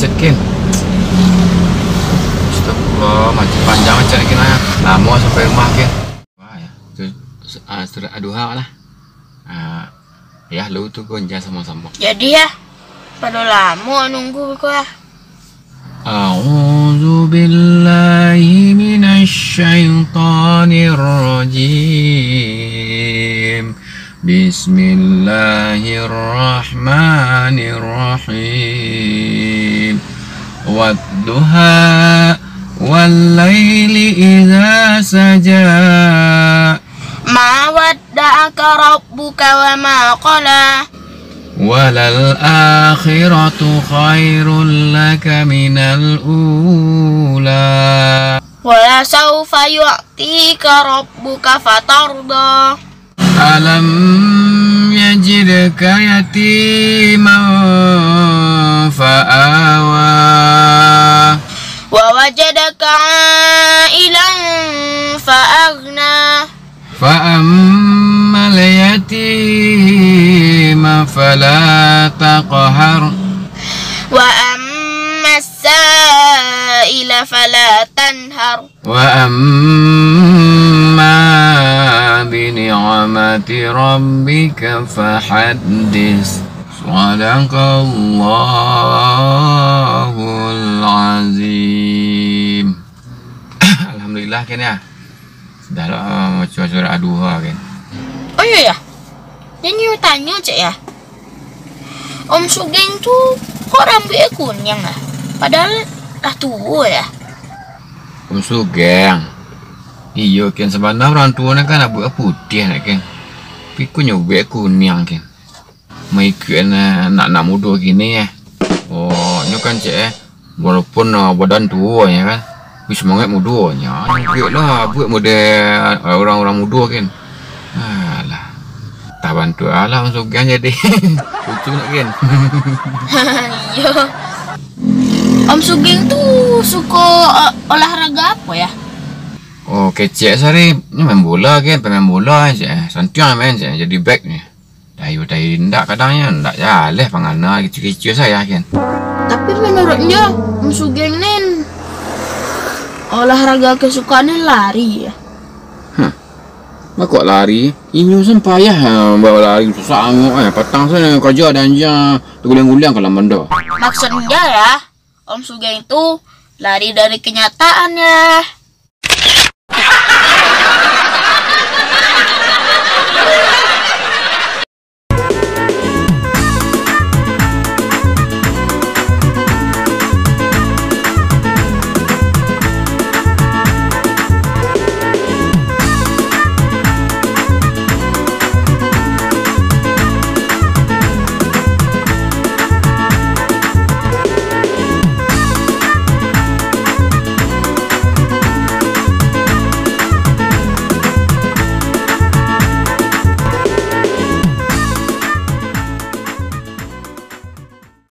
macet kin. Astagfirullah, macet panjang macet kin lah. Lama sampai rumah kin. Wah ya, tu surat aduha lah. Ya lu tu gonja sama-sama. Jadi ya, pada lama nunggu kau ya. A'udzu billahi minasy syaithanir rajim. Bismillahirrahmanirrahim. Wadduha wal laili idza saja. Ma wadda'aka rabbuka wa ma qala. Walal akhiratu khairul laka minal ula. Wala sawfa yu'tika rabbuka fatarda. Alam yajidka yatiman fa'awa. Wa wajadaka 'ailan fa'aghna. Fa'ammal yatima fala taqhar. Wa ammas sa'ila fala tanhar. Wa amma bi ni'mati rabbika fahaddis. Sadaqallahul azim. Alhamdulillah kan ya. Dah lah macam aduha kan. Oh iya ya. Ini tanya cek ya. Om Sugeng tu kok rambutnya kuning lah. Padahal dah tua ya. Om Sugeng. Iya kan sebenarnya orang tua nak kan rambut putih nak kan. Tapi ku nyobek kuning kan. Mengikut nak muda gini ya. Oh, ni kan cek walaupun badan tua ya kan. Wih semangat mudanya. Nyobek lah buat model orang-orang muda kan. Alah. Tak bantu alah Om Sugeng jadi. Lucu nak kan. Iya. Om Sugeng tu suka olahraga apa ya? Oh, kecek sehari ni main bola kan, pemain bola je. Santiang main je, jadi back ni. Dayu ndak kadangnya ndak jalan pangana kecil-kecil saya kan. Tapi menurutnya Om Sugeng ni olahraga kesukaannya lari ya. Kok lari? Ini usan payah bawa lari susah angok patang sana kerja dan je guling-guling kalau menda. Maksudnya ya, Om Sugeng itu lari dari kenyataan ya.